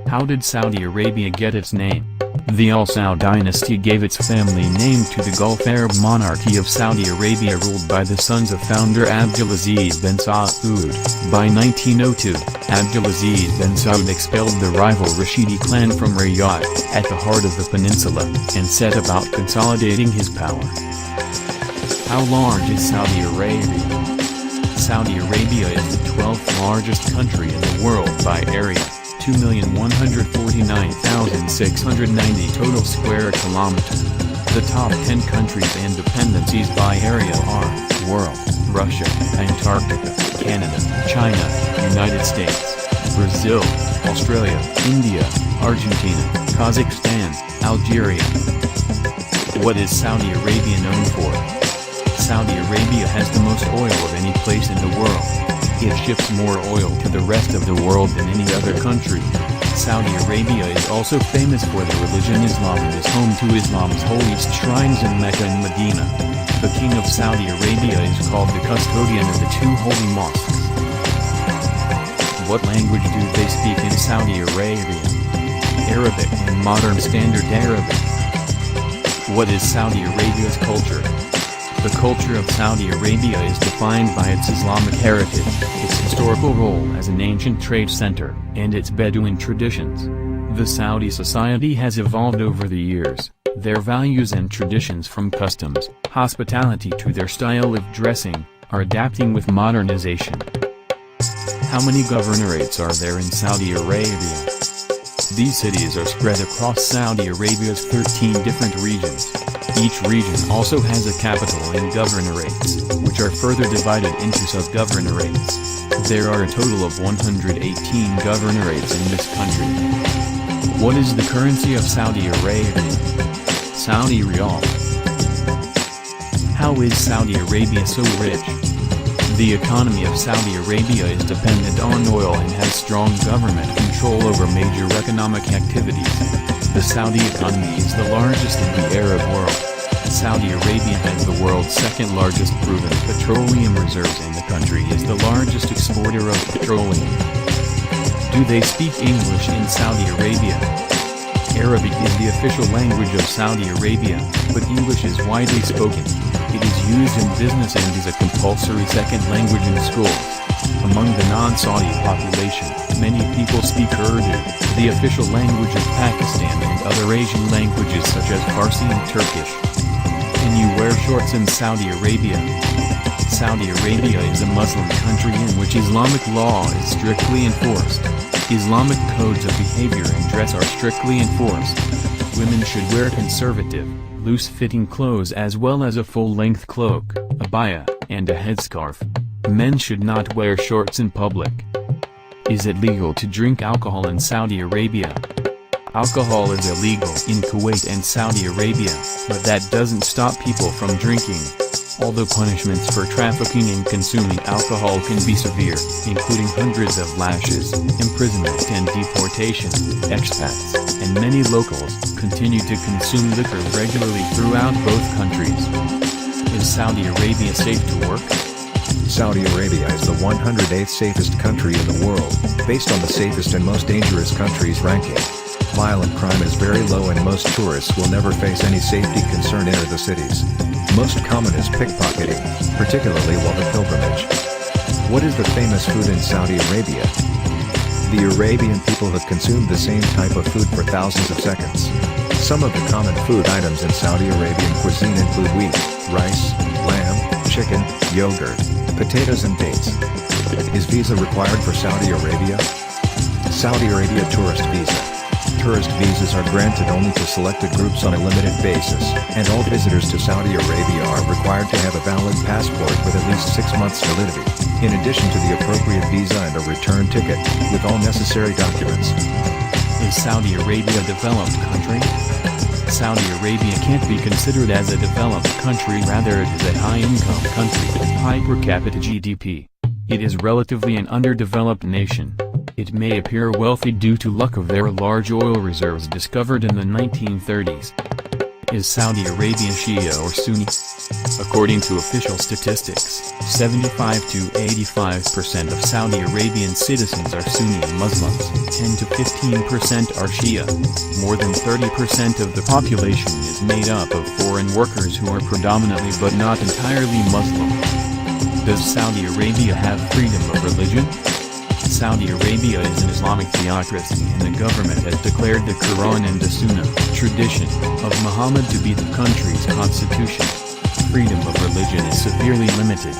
How did Saudi Arabia get its name? The Al Saud dynasty gave its family name to the Gulf Arab monarchy of Saudi Arabia ruled by the sons of founder Abdulaziz bin Saud. By 1902, Abdulaziz bin Saud expelled the rival Rashidi clan from Riyadh, at the heart of the peninsula, and set about consolidating his power. How large is Saudi Arabia? Saudi Arabia is the 12th largest country in the world by area. 2,149,690 total square kilometers. The top 10 countries and dependencies by area are World, Russia, Antarctica, Canada, China, United States, Brazil, Australia, India, Argentina, Kazakhstan, Algeria. What is Saudi Arabia known for? Saudi Arabia has the most oil of any place in the world. It ships more oil to the rest of the world than any other country. Saudi Arabia is also famous for the religion Islam and is home to Islam's holiest shrines in Mecca and Medina. The king of Saudi Arabia is called the custodian of the two holy mosques. What language do they speak in Saudi Arabia? Arabic and Modern Standard Arabic. What is Saudi Arabia's culture? The culture of Saudi Arabia is defined by its Islamic heritage, its historical role as an ancient trade center, and its Bedouin traditions. The Saudi society has evolved over the years, their values and traditions from customs, hospitality to their style of dressing, are adapting with modernization. How many governorates are there in Saudi Arabia? These cities are spread across Saudi Arabia's 13 different regions. Each region also has a capital and governorates, which are further divided into sub-governorates. There are a total of 118 governorates in this country. What is the currency of Saudi Arabia? Saudi Riyal. How is Saudi Arabia so rich? The economy of Saudi Arabia is dependent on oil and has strong government control over major economic activities. The Saudi economy is the largest in the Arab world. Saudi Arabia has the world's second largest proven petroleum reserves and the country is the largest exporter of petroleum. Do they speak English in Saudi Arabia? Arabic is the official language of Saudi Arabia, but English is widely spoken. It is used in business and is a compulsory second language in schools. Among the non-Saudi population, many people speak Urdu, the official language of Pakistan and other Asian languages such as Farsi and Turkish. Can you wear shorts in Saudi Arabia? Saudi Arabia is a Muslim country in which Islamic law is strictly enforced. Islamic codes of behavior and dress are strictly enforced. Women should wear conservative, loose-fitting clothes as well as a full-length cloak, abaya, and a headscarf. Men should not wear shorts in public. Is it legal to drink alcohol in Saudi Arabia? Alcohol is illegal in Kuwait and Saudi Arabia, but that doesn't stop people from drinking. Although punishments for trafficking and consuming alcohol can be severe, including hundreds of lashes, imprisonment and deportation, expats, and many locals, continue to consume liquor regularly throughout both countries. Is Saudi Arabia safe to work? Saudi Arabia is the 108th safest country in the world, based on the safest and most dangerous countries ranking. Violent crime is very low and most tourists will never face any safety concern enter the cities. Most common is pickpocketing, particularly while the pilgrimage. What is the famous food in Saudi Arabia? The Arabian people have consumed the same type of food for thousands of seconds. Some of the common food items in Saudi Arabian cuisine include wheat, rice, lamb, chicken, yogurt, potatoes and dates. Is visa required for Saudi Arabia? Saudi Arabia Tourist Visa. Tourist visas are granted only to selected groups on a limited basis, and all visitors to Saudi Arabia are required to have a valid passport with at least 6 months validity, in addition to the appropriate visa and a return ticket, with all necessary documents. Is Saudi Arabia a developed country? Saudi Arabia can't be considered as a developed country, rather it is a high-income country, high per capita GDP. It is relatively an underdeveloped nation. It may appear wealthy due to luck of their large oil reserves discovered in the 1930s. Is Saudi Arabia Shia or Sunni? According to official statistics, 75 to 85% of Saudi Arabian citizens are Sunni Muslims, 10 to 15% are Shia. More than 30% of the population is made up of foreign workers who are predominantly but not entirely Muslim. Does Saudi Arabia have freedom of religion? Saudi Arabia is an Islamic theocracy and the government has declared the Quran and the Sunnah, tradition, of Muhammad to be the country's constitution. Freedom of religion is severely limited.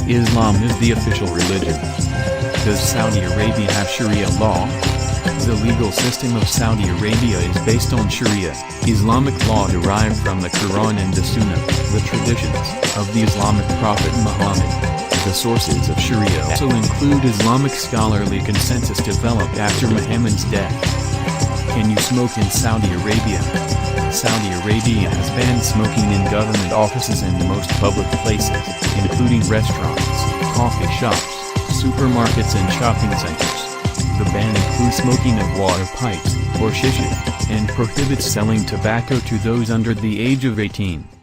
Islam is the official religion. Does Saudi Arabia have Sharia law? The legal system of Saudi Arabia is based on Sharia, Islamic law derived from the Quran and the Sunnah, the traditions of the Islamic prophet Muhammad. The sources of Sharia also include Islamic scholarly consensus developed after Muhammad's death. Can you smoke in Saudi Arabia? Saudi Arabia has banned smoking in government offices and most public places, including restaurants, coffee shops, supermarkets and shopping centers. The ban includes smoking of water pipes, or shisha, and prohibits selling tobacco to those under the age of 18.